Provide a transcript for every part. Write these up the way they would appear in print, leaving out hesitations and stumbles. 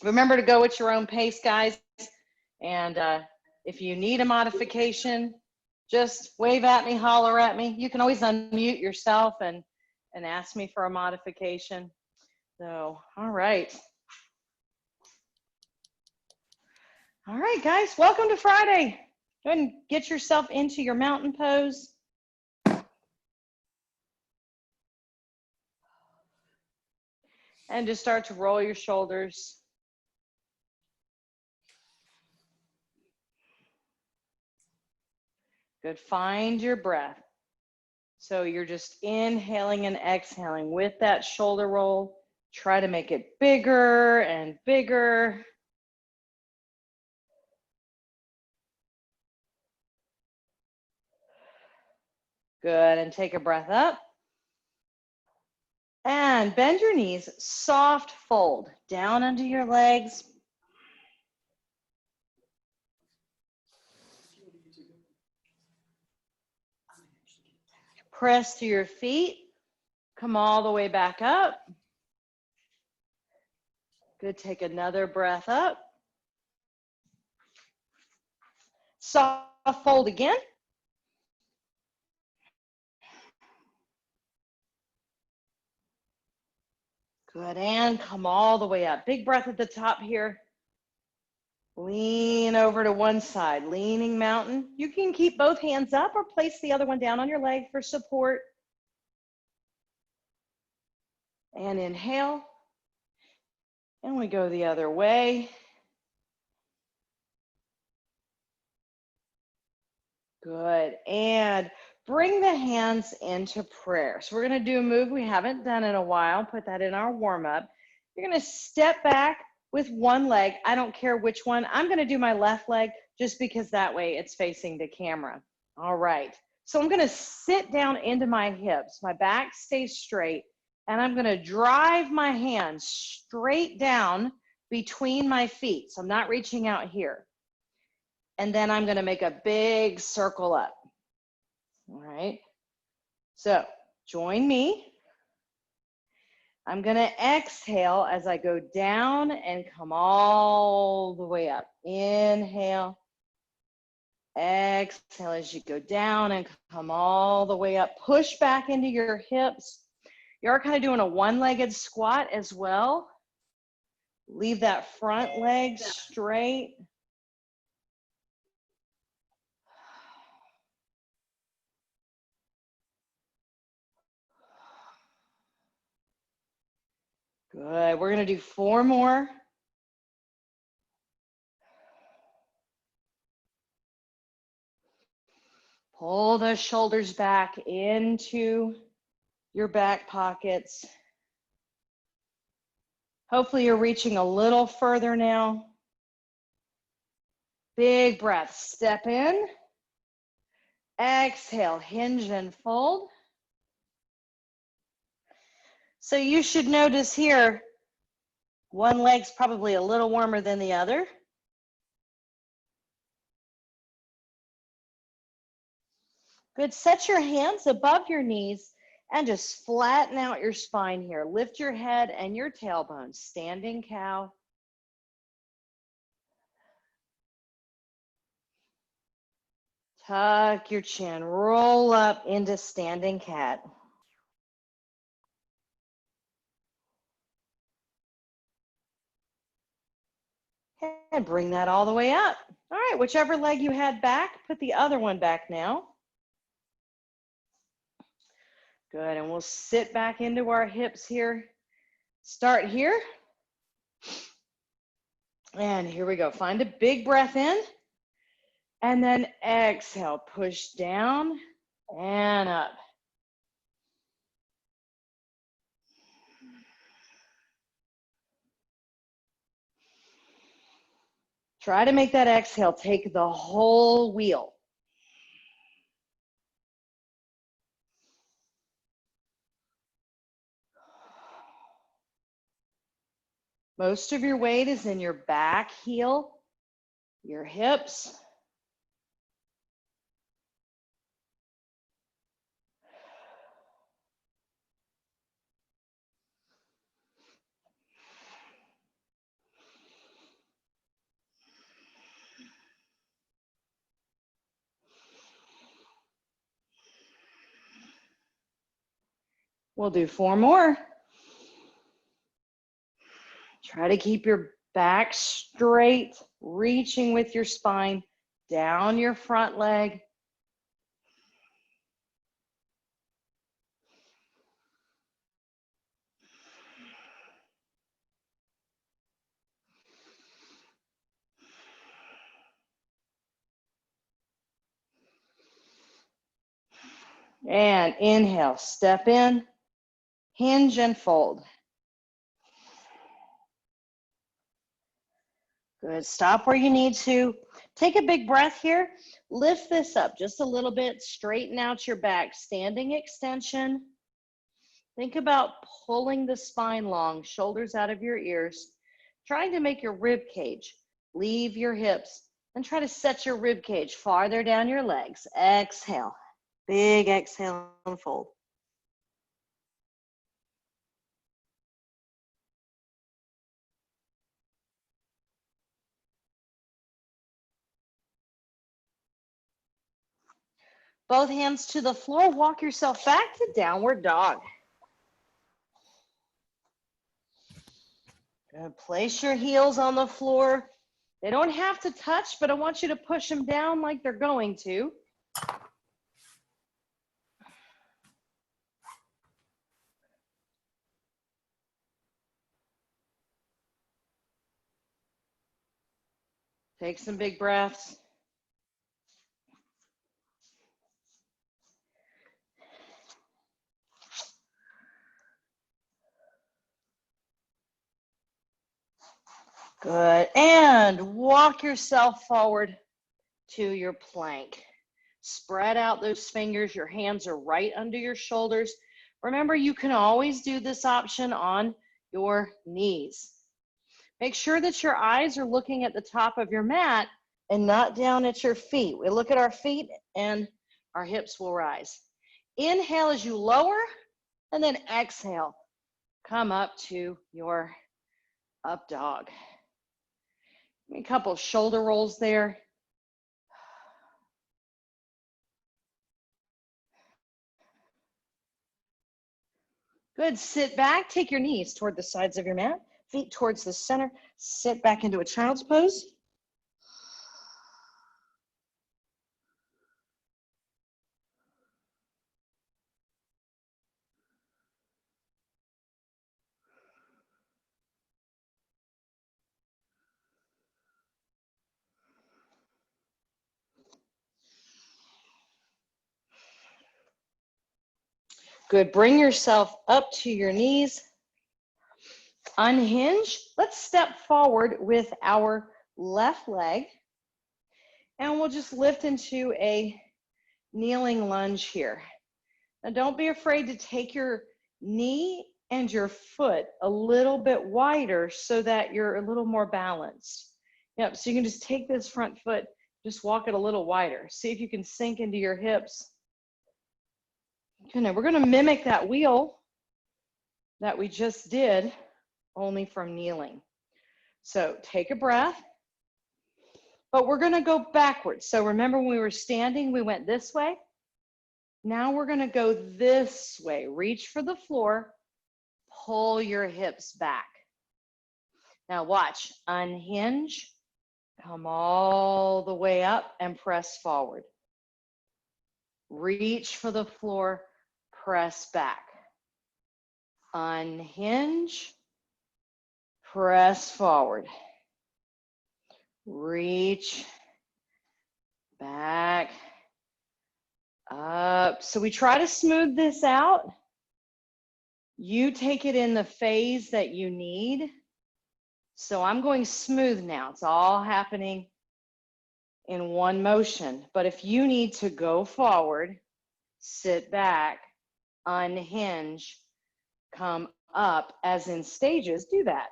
Remember to go at your own pace, guys. And if you need a modification, just wave at me, holler at me. You can always unmute yourself and ask me for a modification. So, all right. All right, guys, welcome to Friday. Go ahead and get yourself into your mountain pose. And just start to roll your shoulders. Good, find your breath. So you're just inhaling and exhaling with that shoulder roll. Try to make it bigger and bigger. Good, and take a breath up. And bend your knees, soft fold down under your legs. Press to your feet. Come all the way back up. Good, take another breath up. Soft fold again. Good, and come all the way up. Big breath at the top here. Lean over to one side, leaning mountain. You can keep both hands up or place the other one down on your leg for support. And inhale. And we go the other way. Good, and bring the hands into prayer. So we're gonna do a move we haven't done in a while. Put that in our warm up. You're gonna step back with one leg. I don't care which one. I'm gonna do my left leg just because that way it's facing the camera. All right, so I'm gonna sit down into my hips. My back stays straight, and I'm gonna drive my hands straight down between my feet. So I'm not reaching out here. And then I'm gonna make a big circle up. All right, so join me. I'm gonna exhale as I go down and come all the way up. Inhale, exhale as you go down and come all the way up. Push back into your hips. You're kind of doing a one-legged squat as well. Leave that front leg straight. Good, we're gonna do 4 more. Pull the shoulders back into your back pockets. Hopefully you're reaching a little further now. Big breath, step in. Exhale, hinge and fold. So you should notice here, one leg's probably a little warmer than the other. Good, set your hands above your knees and just flatten out your spine here. Lift your head and your tailbone, standing cow. Tuck your chin, roll up into standing cat. And bring that all the way up. All right, whichever leg you had back, put the other one back now. Good, and we'll sit back into our hips here. Start here. And here we go. Find a big breath in. And then exhale, push down and up. Try to make that exhale take the whole wheel. Most of your weight is in your back heel, your hips. We'll do 4 more. Try to keep your back straight, reaching with your spine down your front leg. And inhale, step in, hinge and fold. Good, stop where you need to. Take a big breath here. Lift this up just a little bit, straighten out your back, standing extension. Think about pulling the spine long, shoulders out of your ears, trying to make your rib cage leave your hips, and try to set your rib cage farther down your legs. Exhale, big exhale and fold. Both hands to the floor, walk yourself back to downward dog. Good. Place your heels on the floor. They don't have to touch, but I want you to push them down like they're going to. Take some big breaths. Good. And walk yourself forward to your plank. Spread out those fingers. Your hands are right under your shoulders. Remember, you can always do this option on your knees. Make sure that your eyes are looking at the top of your mat and not down at your feet. We look at our feet and our hips will rise. Inhale as you lower, and then exhale. Come up to your up dog. A couple shoulder rolls there. Good, sit back, take your knees toward the sides of your mat, feet towards the center, sit back into a child's pose. Good, bring yourself up to your knees. Unhinge. Let's step forward with our left leg. And we'll just lift into a kneeling lunge here. Now don't be afraid to take your knee and your foot a little bit wider so that you're a little more balanced. Yep, so you can just take this front foot, just walk it a little wider. See if you can sink into your hips. Okay, now we're gonna mimic that wheel that we just did, only from kneeling. So take a breath, but we're gonna go backwards. So remember when we were standing, we went this way. Now we're gonna go this way. Reach for the floor, pull your hips back. Now watch, unhinge, come all the way up and press forward. Reach for the floor, press back. Unhinge, press forward. Reach back, up. So we try to smooth this out. You take it in the phase that you need. So I'm going smooth now. It's all happening in one motion. But if you need to go forward, sit back, unhinge, come up as in stages, do that.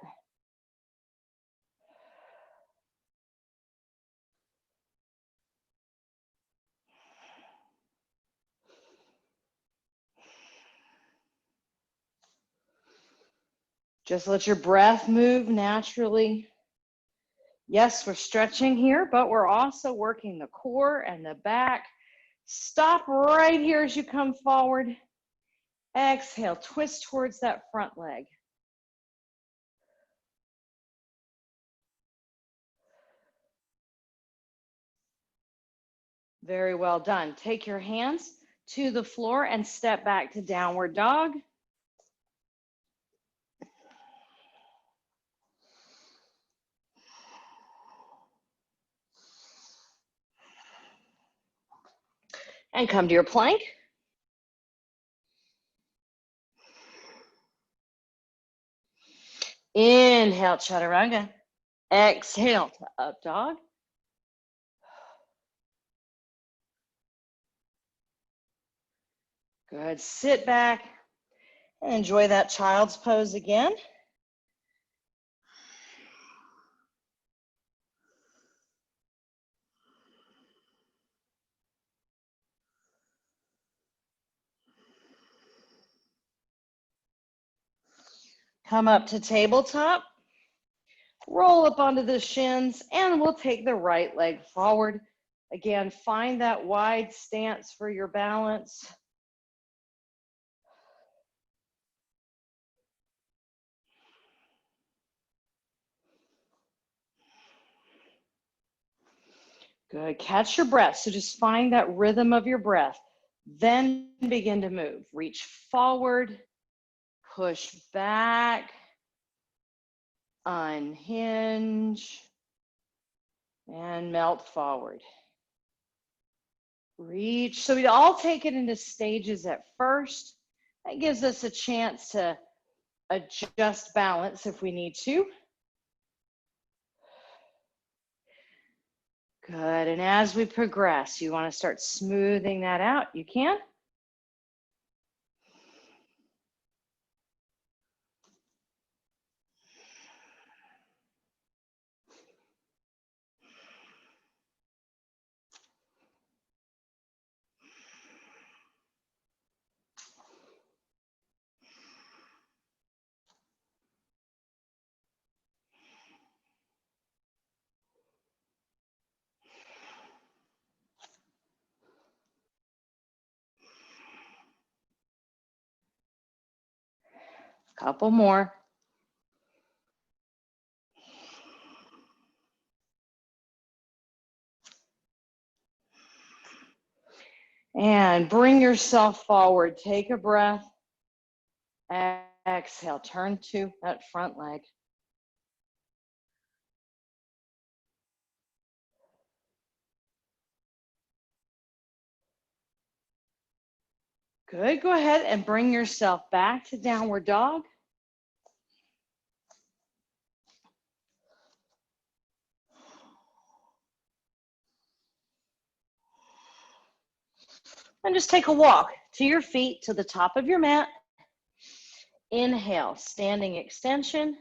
Just let your breath move naturally. Yes, we're stretching here, but we're also working the core and the back. Stop right here as you come forward. Exhale, twist towards that front leg. Very well done. Take your hands to the floor and step back to downward dog. And come to your plank. Inhale, chaturanga. Exhale to up dog. Good. Sit back and enjoy that child's pose again. Come up to tabletop. Roll up onto the shins, and we'll take the right leg forward. Again, find that wide stance for your balance. Good. Catch your breath. So just find that rhythm of your breath. Then begin to move. Reach forward, push back, unhinge, and melt forward. Reach. So we all take it into stages at first. That gives us a chance to adjust balance if we need to. Good. And as we progress, you want to start smoothing that out. You can. Couple more. And bring yourself forward. Take a breath. Exhale. Turn to that front leg. Good. Go ahead and bring yourself back to downward dog. And just take a walk to your feet to the top of your mat. Inhale, standing extension.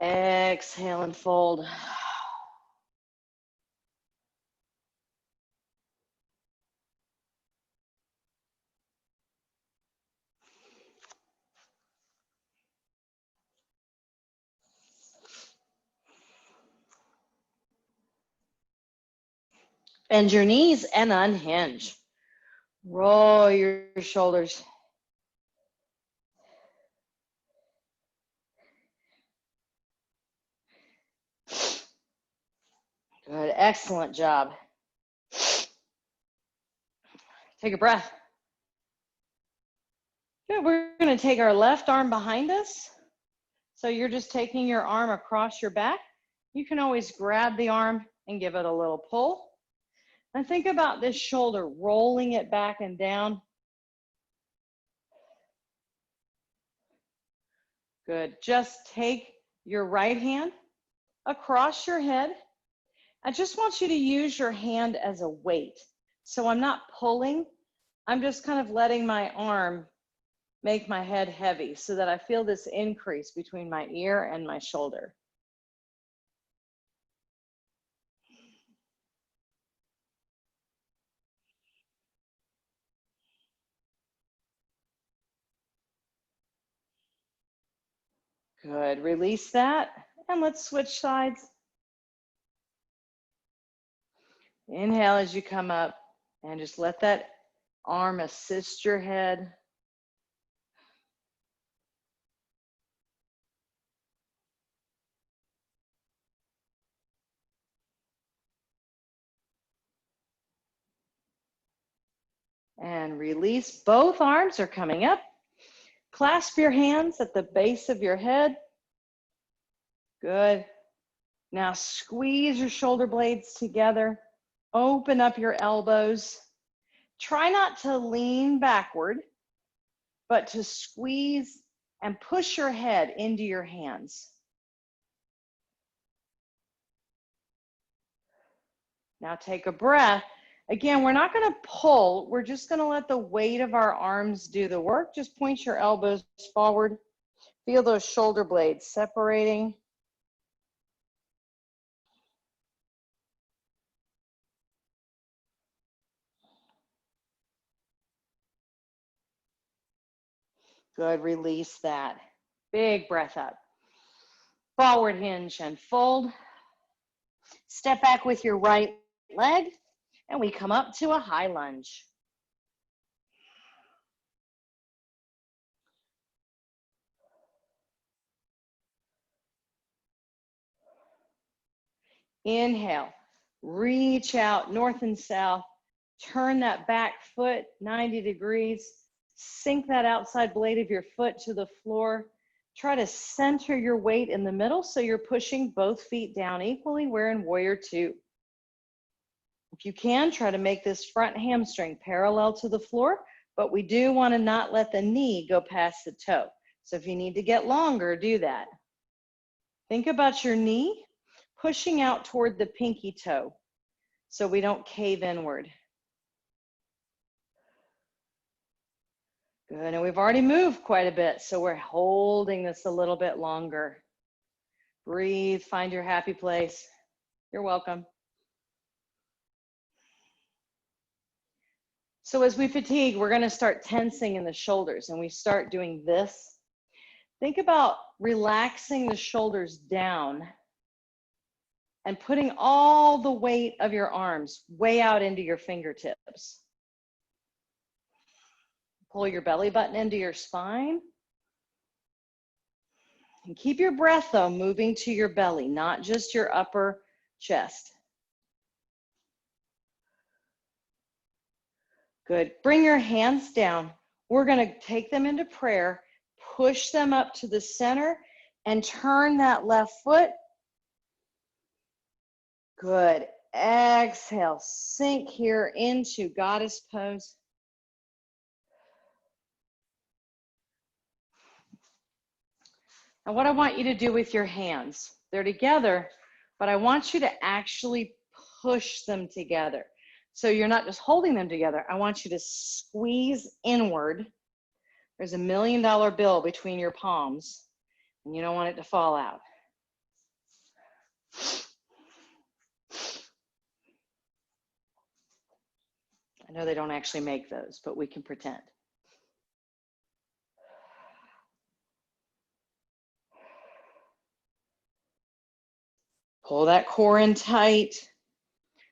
Exhale and fold. Bend your knees and unhinge. Roll your shoulders. Good, excellent job. Take a breath. Good, we're gonna take our left arm behind us. So you're just taking your arm across your back. You can always grab the arm and give it a little pull. And think about this shoulder, rolling it back and down. Good, just take your right hand across your head. I just want you to use your hand as a weight. So I'm not pulling, I'm just kind of letting my arm make my head heavy so that I feel this increase between my ear and my shoulder. Good, release that, and let's switch sides. Inhale as you come up, and just let that Arm assist your head. And release. Both arms are coming up. Clasp your hands at the base of your head. Good. Now squeeze your shoulder blades together. Open up your elbows. Try not to lean backward, but to squeeze and push your head into your hands. Now take a breath. Again, we're not going to pull. We're just going to let the weight of our arms do the work. Just point your elbows forward. Feel those shoulder blades separating. Good, release that. Big breath up. Forward hinge and fold. Step back with your right leg, and we come up to a high lunge. Inhale, reach out north and south. Turn that back foot 90 degrees. Sink that outside blade of your foot to the floor. Try to center your weight in the middle so you're pushing both feet down equally. We're in warrior two. If you can, try to make this front hamstring parallel to the floor, but we do want to not let the knee go past the toe. So if you need to get longer, do that. Think about your knee pushing out toward the pinky toe so we don't cave inward. Good, and we've already moved quite a bit, so we're holding this a little bit longer. Breathe, find your happy place. You're welcome. So as we fatigue, we're going to start tensing in the shoulders, and we start doing this. Think about relaxing the shoulders down and putting all the weight of your arms way out into your fingertips. Pull your belly button into your spine. And keep your breath, though, moving to your belly, not just your upper chest. Good. Bring your hands down. We're going to take them into prayer, push them up to the center, and turn that left foot. Good. Exhale. Sink here into goddess pose. And what I want you to do with your hands, they're together, but I want you to actually push them together. So you're not just holding them together. I want you to squeeze inward. There's $1 million bill between your palms, and you don't want it to fall out. I know they don't actually make those, but we can pretend. Pull that core in tight.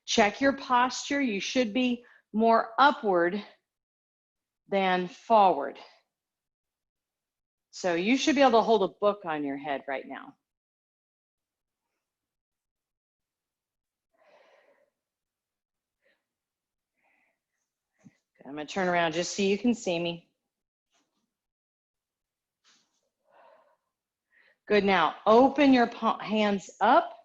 Check your posture. You should be more upward than forward. So you should be able to hold a book on your head right now. I'm going to turn around just so you can see me. Good. Now open your hands up.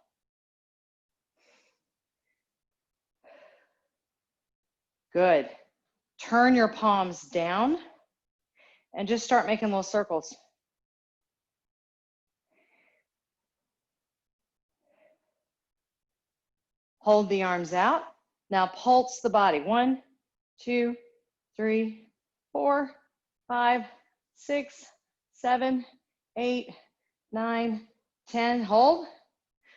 Good. Turn your palms down and just start making little circles. Hold the arms out. Now pulse the body. 1, 2, 3, 4, 5, 6, 7, 8, 9, 10. Hold.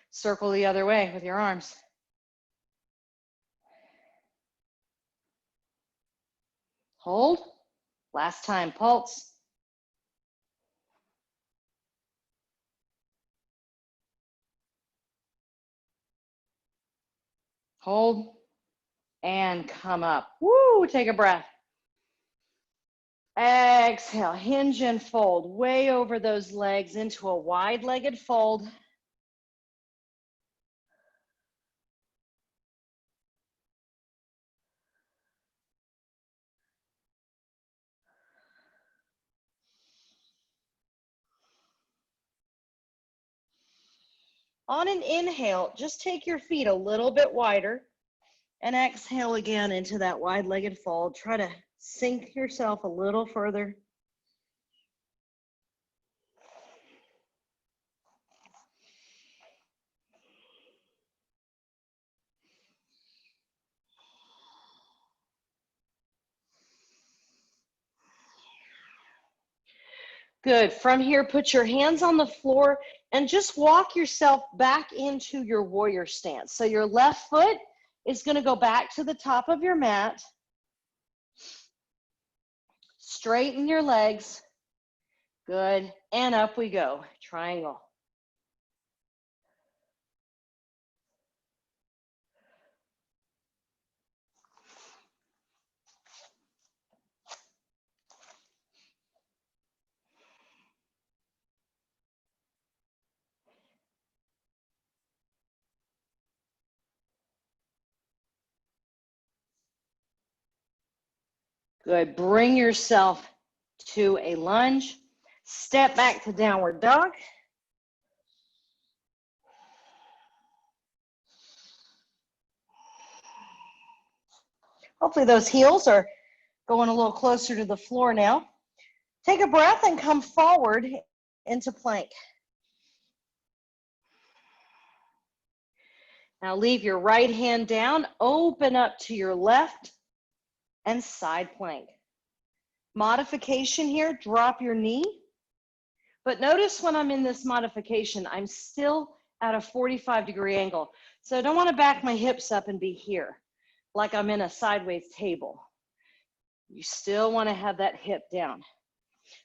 Circle the other way with your arms. Hold. Last time, pulse. Hold. And come up. Woo, take a breath. Exhale, hinge and fold way over those legs into a wide-legged fold. On an inhale, just take your feet a little bit wider and exhale again into that wide-legged fold. Try to sink yourself a little further. Good. From here, put your hands on the floor and just walk yourself back into your warrior stance. So your left foot is going to go back to the top of your mat. Straighten your legs. Good. And up we go. Triangle. Good. Bring yourself to a lunge. Step back to downward dog. Hopefully those heels are going a little closer to the floor now. Take a breath and come forward into plank. Now leave your right hand down, open up to your left and side plank. Modification here, drop your knee. But notice when I'm in this modification, I'm still at a 45-degree angle. So I don't want to back my hips up and be here, like I'm in a sideways table. You still want to have that hip down.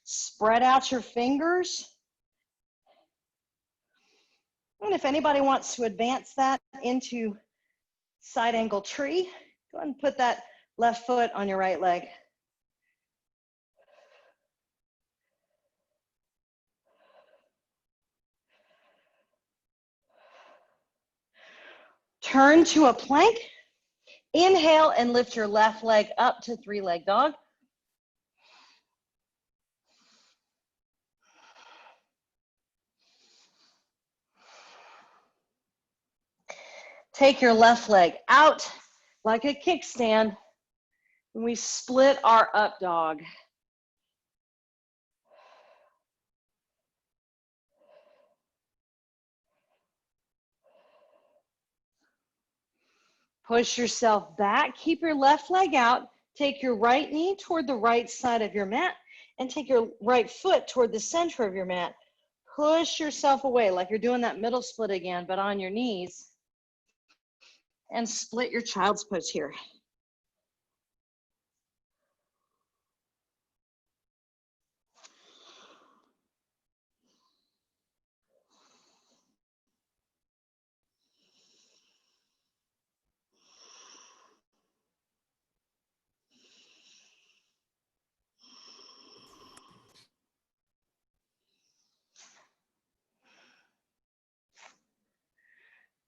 Spread out your fingers. And if anybody wants to advance that into side angle tree, go ahead and put that left foot on your right leg. Turn to a plank. Inhale and lift your left leg up to three-leg dog. Take your left leg out like a kickstand. And we split our up dog. Push yourself back. Keep your left leg out. Take your right knee toward the right side of your mat and take your right foot toward the center of your mat. Push yourself away like you're doing that middle split again, but on your knees. And split your child's pose here.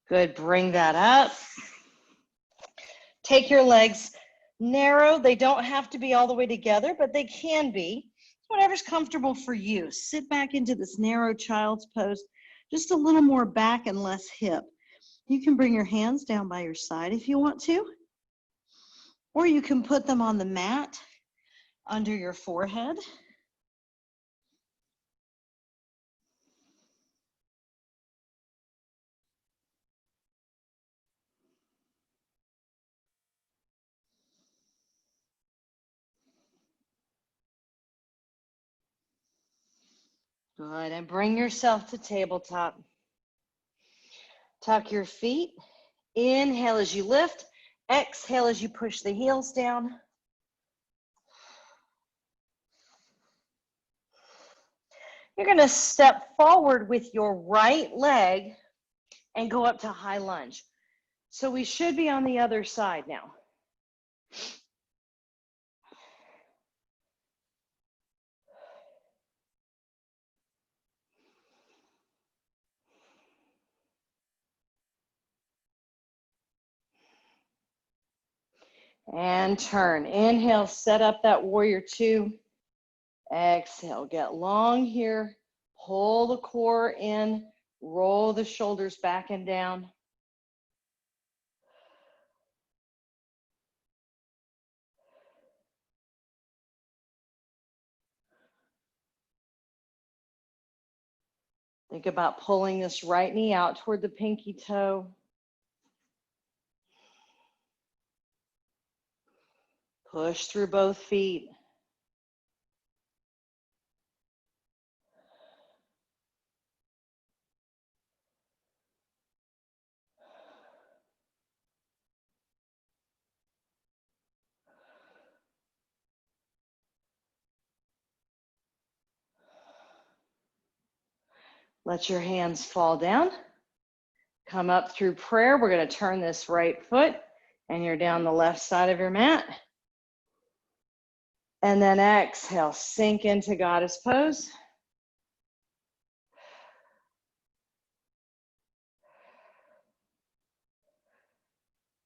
Good, bring that up. Take your legs narrow. They don't have to be all the way together, but they can be. Whatever's comfortable for you. Sit back into this narrow child's pose, just a little more back and less hip. You can bring your hands down by your side if you want to, or you can put them on the mat under your forehead. Good, and bring yourself to tabletop. Tuck your feet. Inhale as you lift. Exhale as you push the heels down. You're going to step forward with your right leg and go up to high lunge. So we should be on the other side now. And turn. Inhale, set up that warrior two. Exhale, get long here. Pull the core in. Roll the shoulders back and down. Think about pulling this right knee out toward the pinky toe. Push through both feet. Let your hands fall down. Come up through prayer. We're going to turn this right foot and you're down the left side of your mat. And then exhale, sink into goddess pose.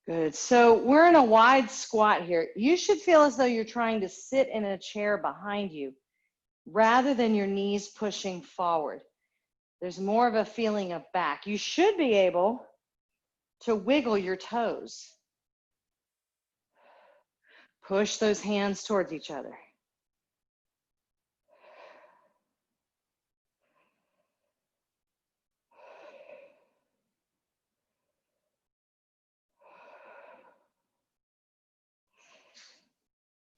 Good. So we're in a wide squat here. You should feel as though you're trying to sit in a chair behind you rather than your knees pushing forward. There's more of a feeling of back. You should be able to wiggle your toes. Push those hands towards each other.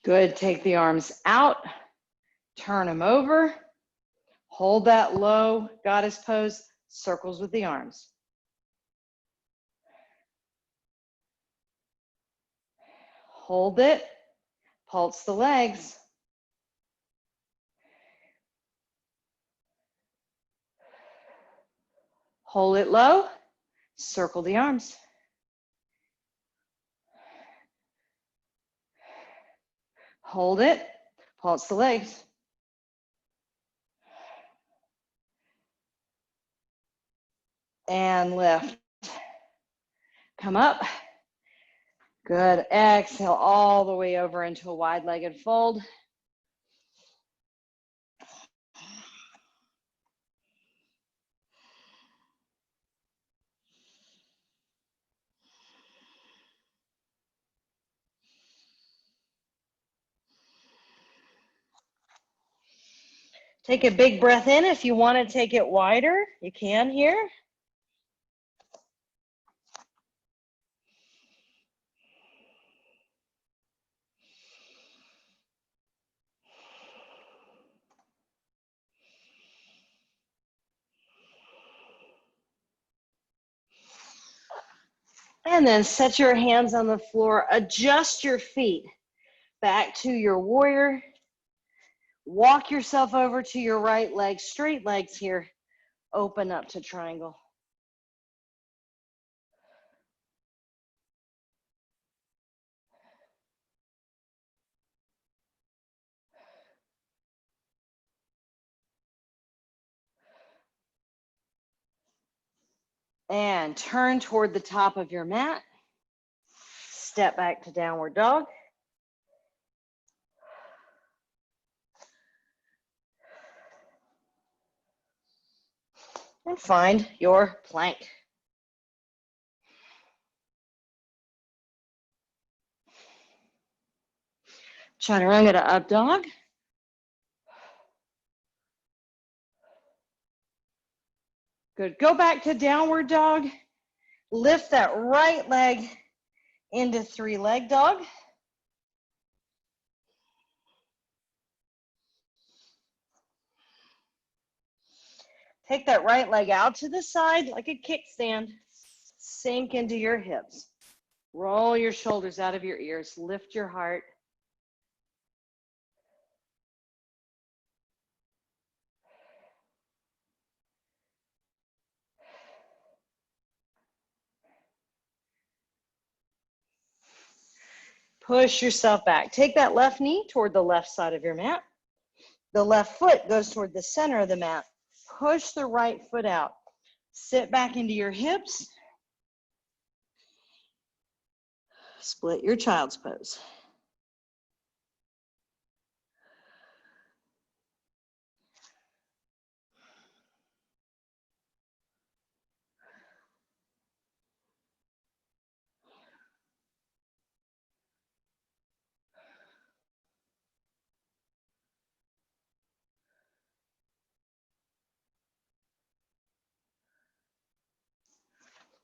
Good. Take the arms out. Turn them over. Hold that low goddess pose. Circles with the arms. Hold it. Pulse the legs. Hold it low. Circle the arms. Hold it. Pulse the legs. And lift. Come up. Good. Exhale all the way over into a wide-legged fold. Take a big breath in. If you want to take it wider, you can here. And then set your hands on the floor. Adjust your feet back to your warrior. Walk yourself over to your right leg. Straight legs here. Open up to triangle. And turn toward the top of your mat. Step back to downward dog. And find your plank. Chaturanga to up dog. Good. Go back to downward dog. Lift that right leg into three-leg dog. Take that right leg out to the side like a kickstand. Sink into your hips. Roll your shoulders out of your ears. Lift your heart. Push yourself back. Take that left knee toward the left side of your mat. The left foot goes toward the center of the mat. Push the right foot out. Sit back into your hips. Split your child's pose.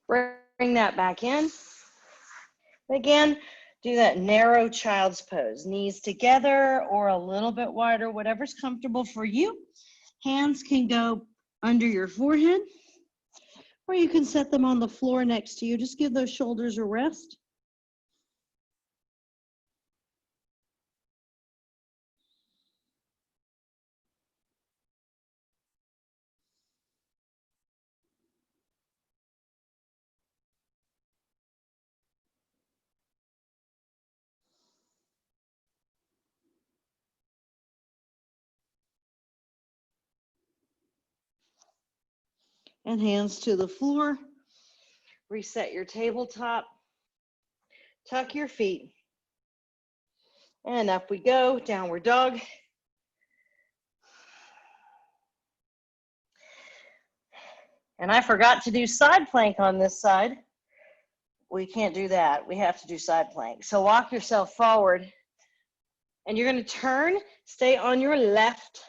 Bring that back in. Again, do that narrow child's pose. Knees together or a little bit wider, whatever's comfortable for you. Hands can go under your forehead, or you can set them on the floor next to you. Just give those shoulders a rest. And hands to the floor. Reset your tabletop. Tuck your feet. And up we go, downward dog. And I forgot to do side plank on this side. We can't do that. We have to do side plank. So walk yourself forward. And you're going to turn, stay on your left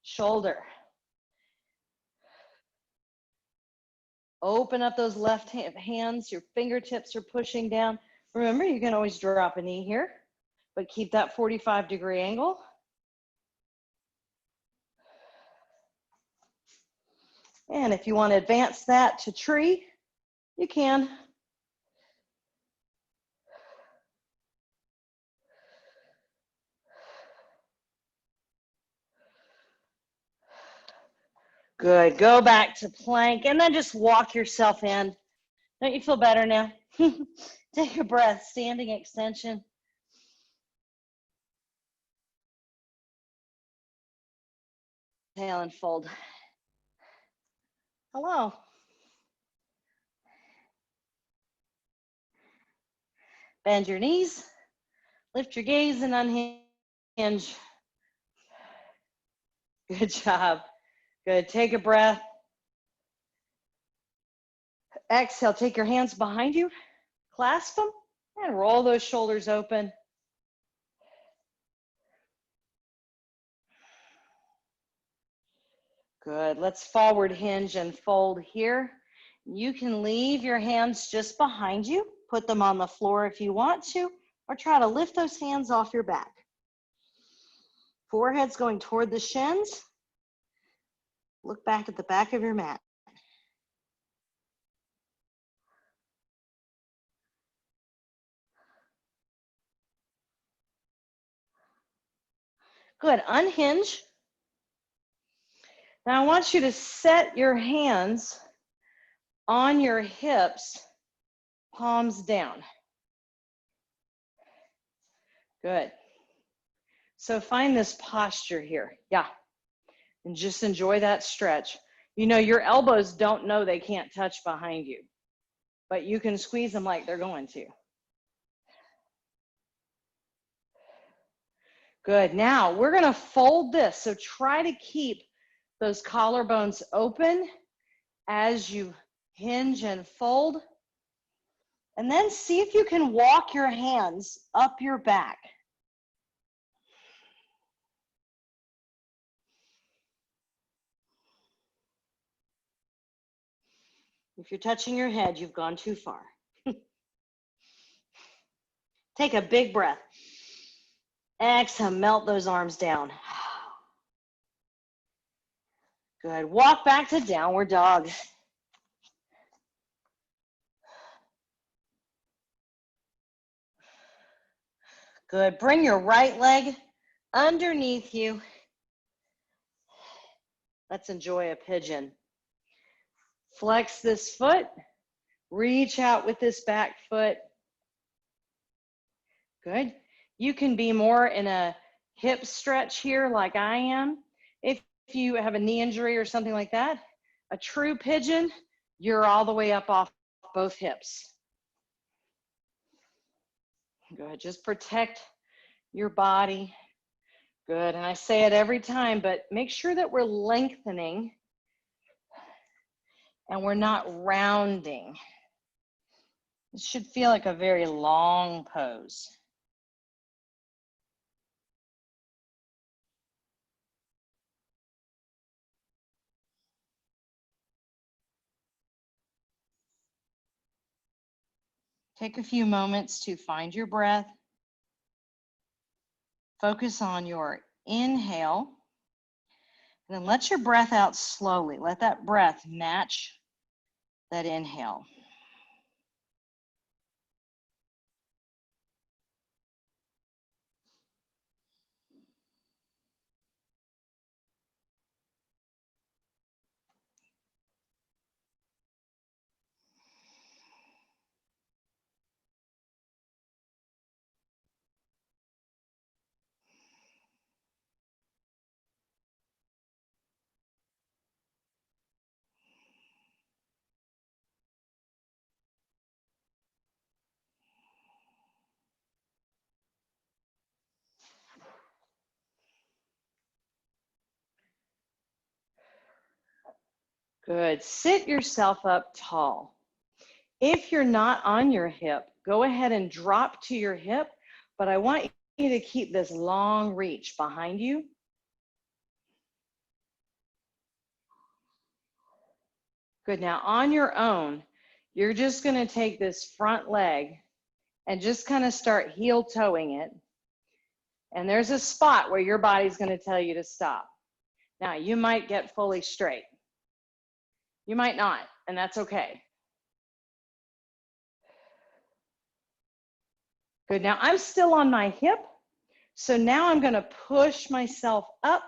shoulder. Open up those left hands. Your fingertips are pushing down. Remember, you can always drop a knee here, but keep that 45-degree angle. And if you want to advance that to tree, you can. Good. Go back to plank and then just walk yourself in. Don't you feel better now? Take a breath, standing extension. Exhale and fold. Hello. Bend your knees, lift your gaze and unhinge. Good job. Good. Take a breath. Exhale, take your hands behind you, clasp them, and roll those shoulders open. Good. Let's forward hinge and fold here. You can leave your hands just behind you. Put them on the floor if you want to, or try to lift those hands off your back. Forehead's going toward the shins. Look back at the back of your mat. Good. Unhinge. Now I want you to set your hands on your hips, palms down. Good. So find this posture here. Yeah. And just enjoy that stretch. You know, your elbows don't know they can't touch behind you, but you can squeeze them like they're going to. Good. Now we're going to fold this. So try to keep those collarbones open as you hinge and fold. And then see if you can walk your hands up your back. If you're touching your head, you've gone too far. Take a big breath. Exhale, melt those arms down. Good. Walk back to downward dog. Good. Bring your right leg underneath you. Let's enjoy a pigeon. Flex this foot. Reach out with this back foot. Good. You can be more in a hip stretch here like I am. If you have a knee injury or something like that, a true pigeon, you're all the way up off both hips. Good. Just protect your body. Good. And I say it every time, but make sure that we're lengthening and we're not rounding. This should feel like a very long pose. Take a few moments to find your breath. Focus on your inhale, and then let your breath out slowly. Let that breath match that inhale. Good. Sit yourself up tall. If you're not on your hip, go ahead and drop to your hip, but I want you to keep this long reach behind you. Good. Now on your own, you're just going to take this front leg and just kind of start heel toeing it. And there's a spot where your body's going to tell you to stop. Now you might get fully straight. You might not, and that's okay. Good. Now I'm still on my hip. So now I'm going to push myself up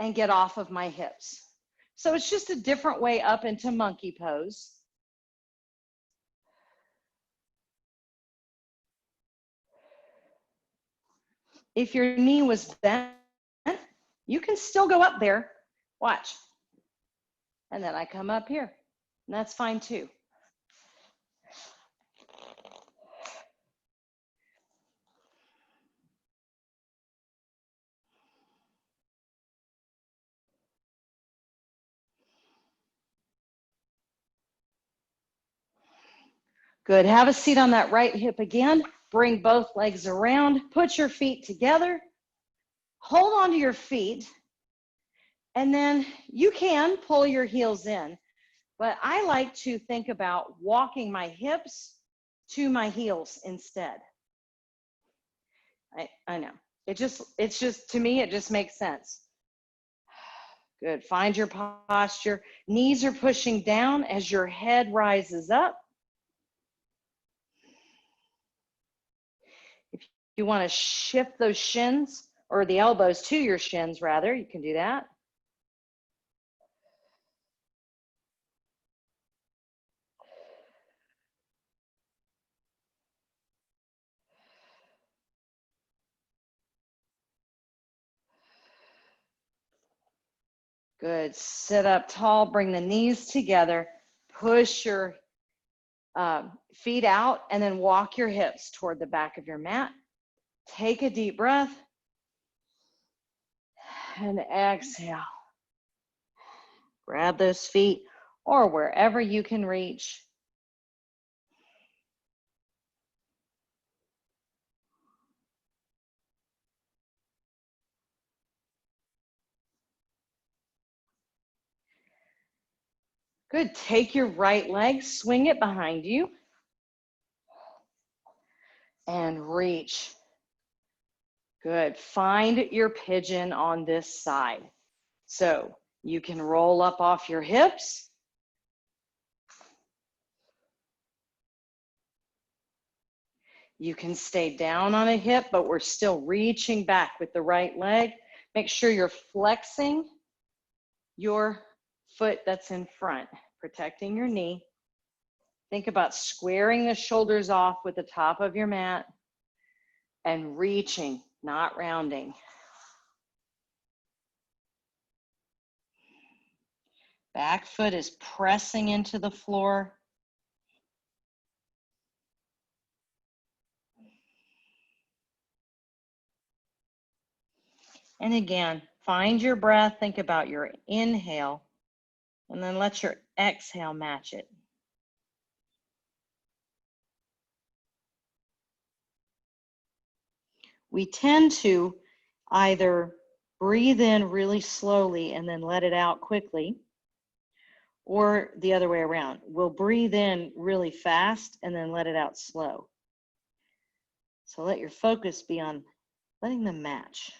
and get off of my hips. So it's just a different way up into monkey pose. If your knee was bent, you can still go up there. Watch. And then I come up here. And that's fine too. Good. Have a seat on that right hip again. Bring both legs around. Put your feet together. Hold on to your feet. And then you can pull your heels in. But I like to think about walking my hips to my heels instead. I know. It's just, to me, it just makes sense. Good. Find your posture. Knees are pushing down as your head rises up. If you want to shift those shins, or the elbows to your shins rather, you can do that. Good. Sit up tall, bring the knees together, push your feet out, and then walk your hips toward the back of your mat. Take a deep breath and exhale. Grab those feet or wherever you can reach. Good. Take your right leg, swing it behind you, and reach. Good. Find your pigeon on this side. So you can roll up off your hips. You can stay down on a hip, but we're still reaching back with the right leg. Make sure you're flexing your foot that's in front, protecting your knee. Think about squaring the shoulders off with the top of your mat and reaching, not rounding. Back foot is pressing into the floor. And again, find your breath. Think about your inhale, and then let your exhale match it. We tend to either breathe in really slowly and then let it out quickly, or the other way around. We'll breathe in really fast and then let it out slow. So let your focus be on letting them match.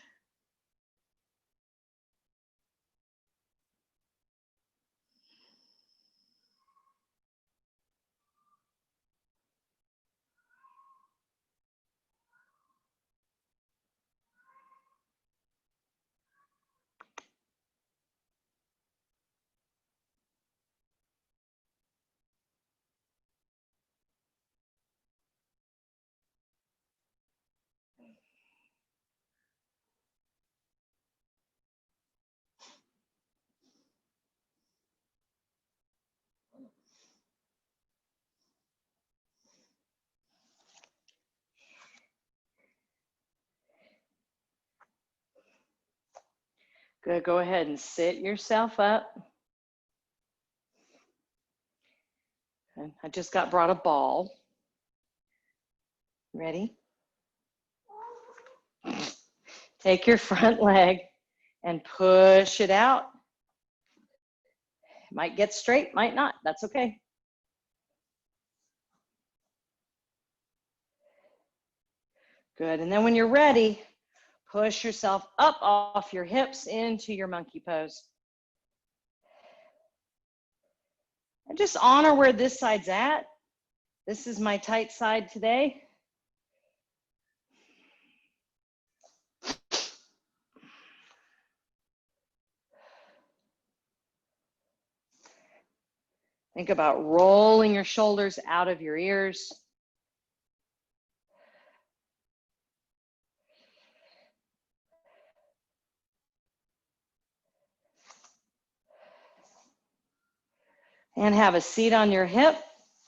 Good, go ahead and sit yourself up. And I just brought a ball. Ready? Take your front leg and push it out. It might get straight, might not, that's okay. Good, and then when you're ready, push yourself up off your hips into your monkey pose. And just honor where this side's at. This is my tight side today. Think about rolling your shoulders out of your ears. And have a seat on your hip.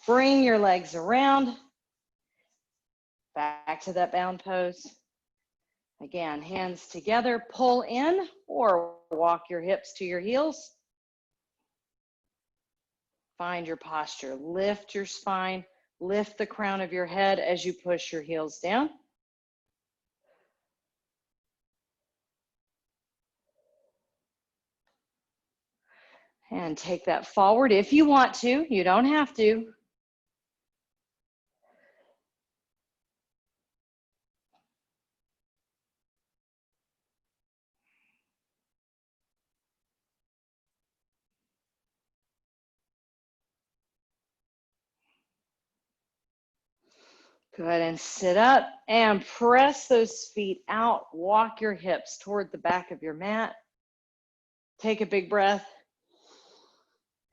Bring your legs around. Back to that bound pose. Again, hands together, pull in or walk your hips to your heels. Find your posture. Lift your spine. Lift the crown of your head as you push your heels down. And take that forward if you want to. You don't have to. Go ahead and sit up and press those feet out. Walk your hips toward the back of your mat. Take a big breath.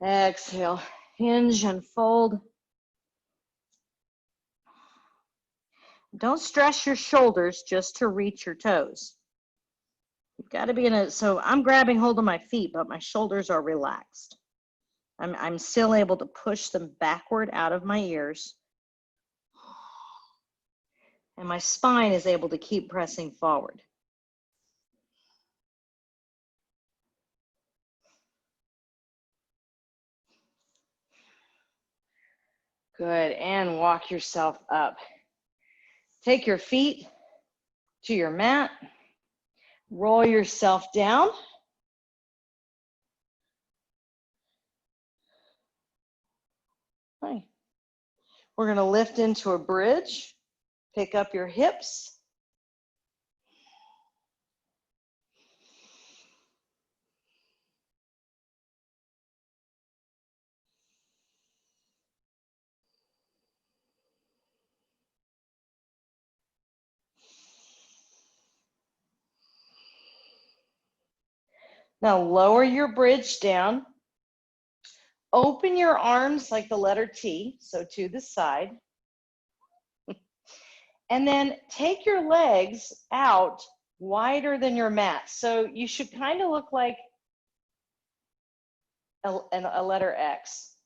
Exhale. Hinge and fold. Don't stress your shoulders just to reach your toes. You've got to be in a, so I'm grabbing hold of my feet, but my shoulders are relaxed. I'm still able to push them backward out of my ears. And my spine is able to keep pressing forward. Good, and walk yourself up. Take your feet to your mat. Roll yourself down. Hi. We're going to lift into a bridge. Pick up your hips. Now lower your bridge down. Open your arms like the letter T, so to the side. And then take your legs out wider than your mat. So you should kind of look like a letter X.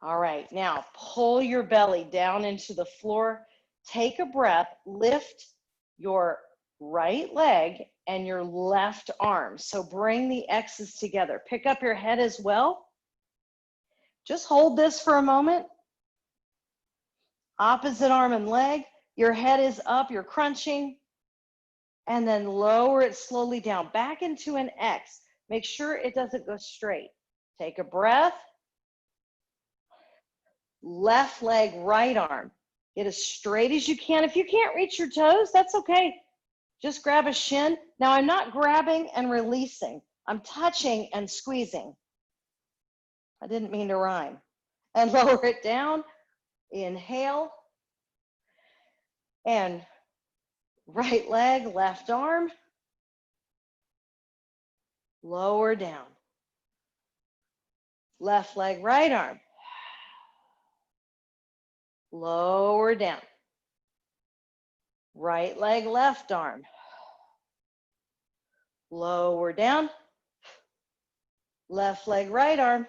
All right, now pull your belly down into the floor. Take a breath, lift your right leg and your left arm. So bring the X's together. Pick up your head as well. Just hold this for a moment. Opposite arm and leg. Your head is up, you're crunching. And then lower it slowly down, back into an X. Make sure it doesn't go straight. Take a breath. Left leg, right arm. Get as straight as you can. If you can't reach your toes, that's okay. Just grab a shin. Now I'm not grabbing and releasing. I'm touching and squeezing. I didn't mean to rhyme. And lower it down. Inhale. And right leg, left arm. Lower down. Left leg, right arm. Lower down. Right leg, left arm. Lower down. Left leg, right arm.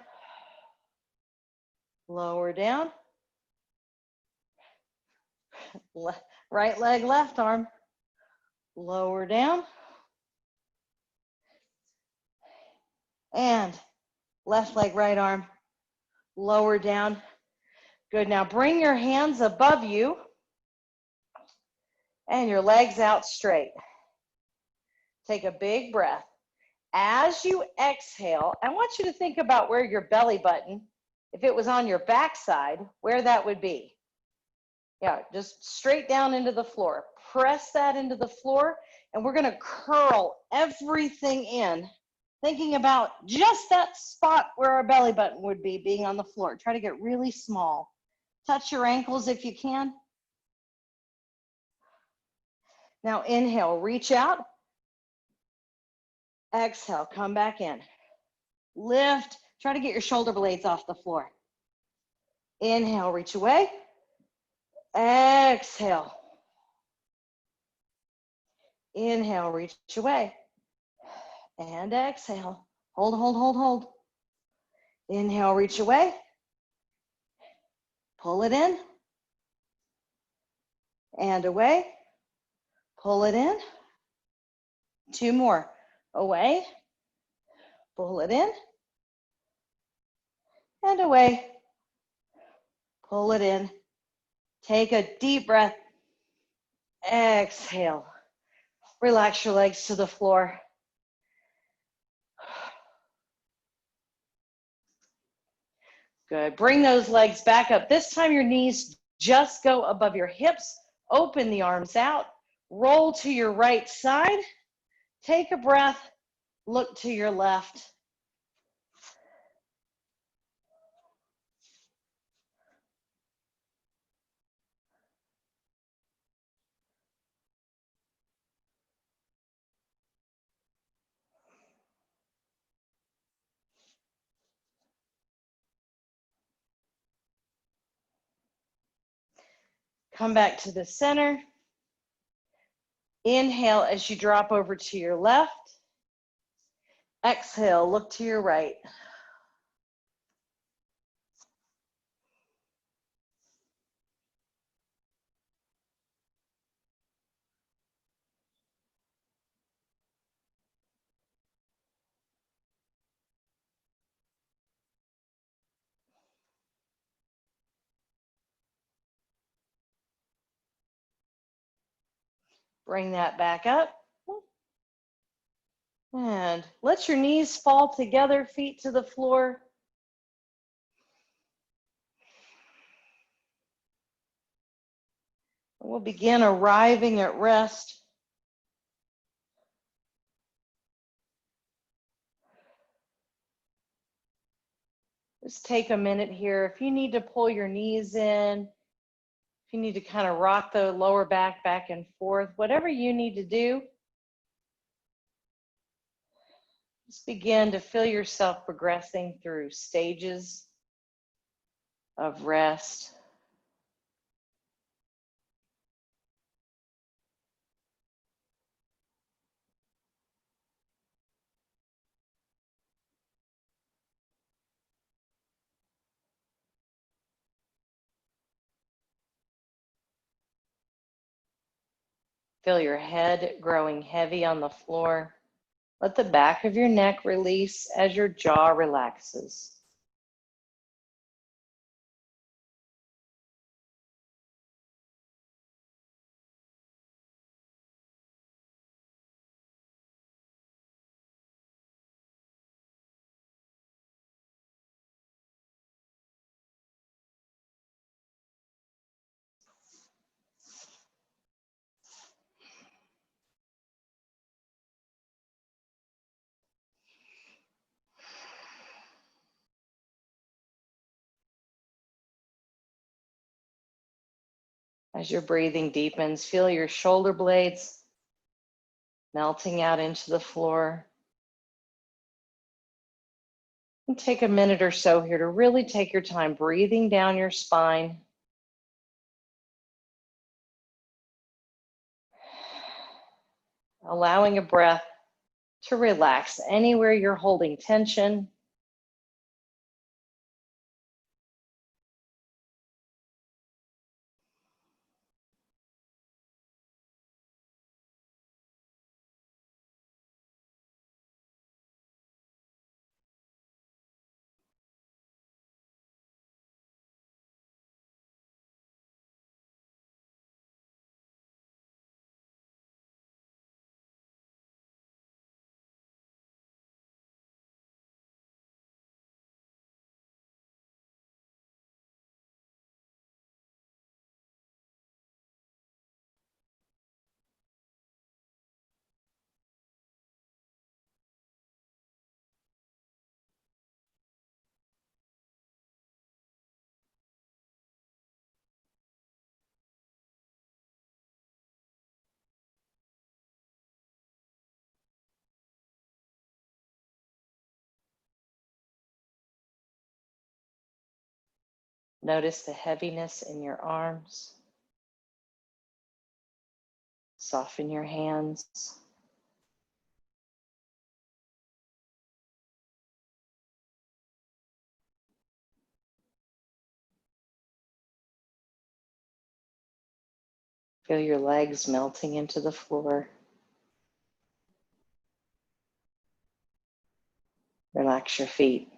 Lower down. Right leg, left arm. Lower down. And left leg, right arm. Lower down. Good. Now bring your hands above you and your legs out straight. Take a big breath. As you exhale, I want you to think about where your belly button, if it was on your backside, where that would be. Yeah, just straight down into the floor. Press that into the floor, and we're going to curl everything in, thinking about just that spot where our belly button would be being on the floor. Try to get really small. Touch your ankles if you can. Now inhale, reach out. Exhale, come back in. Lift, try to get your shoulder blades off the floor. Inhale, reach away. Exhale. Inhale, reach away. And exhale. Hold, hold, hold, hold. Inhale, reach away. Pull it in. And away. Pull it in. Two more. Away. Pull it in. And away. Pull it in. Take a deep breath. Exhale. Relax your legs to the floor. Good. Bring those legs back up. This time your knees just go above your hips. Open the arms out. Roll to your right side. Take a breath. Look to your left. Come back to the center. Inhale as you drop over to your left. Exhale, look to your right. Bring that back up. And let your knees fall together, feet to the floor. We'll begin arriving at rest. Just take a minute here. If you need to pull your knees in, if you need to kind of rock the lower back and forth, whatever you need to do, just begin to feel yourself progressing through stages of rest. Feel your head growing heavy on the floor. Let the back of your neck release as your jaw relaxes. As your breathing deepens, feel your shoulder blades melting out into the floor. And take a minute or so here to really take your time breathing down your spine. Allowing a breath to relax anywhere you're holding tension. Notice the heaviness in your arms. Soften your hands. Feel your legs melting into the floor. Relax your feet.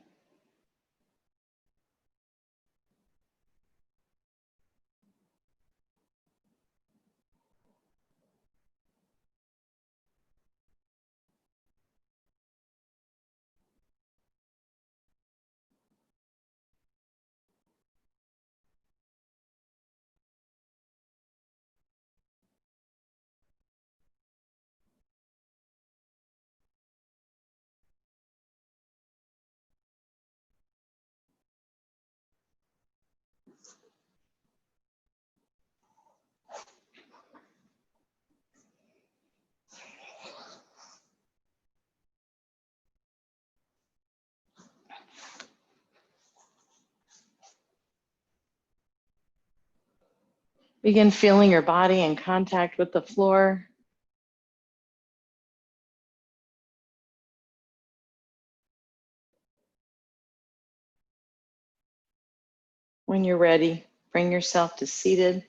Begin feeling your body in contact with the floor. When you're ready, bring yourself to seated.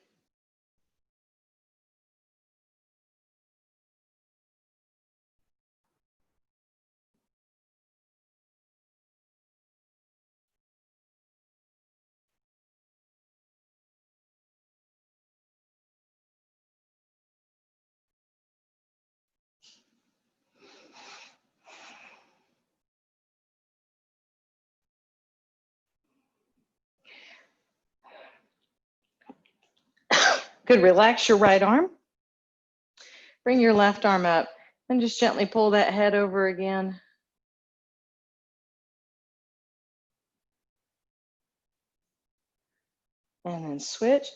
Good, relax your right arm. Bring your left arm up and just gently pull that head over again. And then switch.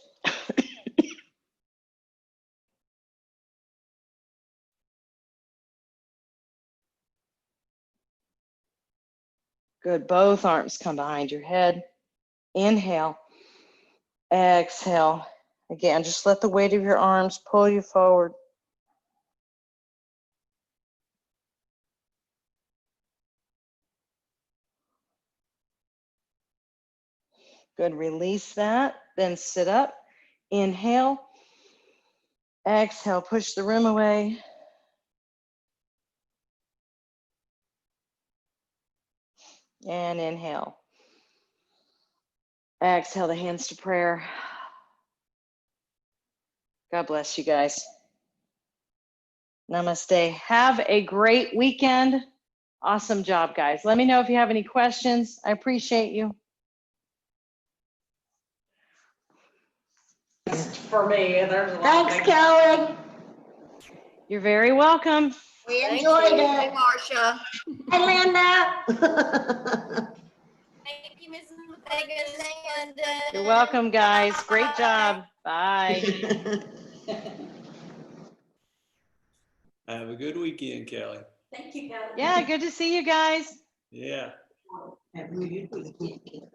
Good, both arms come behind your head. Inhale, exhale. Again, just let the weight of your arms pull you forward. Good, release that, then sit up. Inhale, Exhale, push the room away. And inhale. Exhale the hands to prayer. God bless you guys. Namaste. Have a great weekend. Awesome job, guys. Let me know if you have any questions. I appreciate you. For me, there's a lot. Thanks, Kelly. You're very welcome. We enjoyed Hey, it. Marcia. Hi, Linda. Thank you, Mrs. Vegas and You're welcome, guys. Great job. Bye. Have a good weekend, Kelly. Thank you, Kelly. Yeah, good to see you guys. Yeah. Have a good weekend.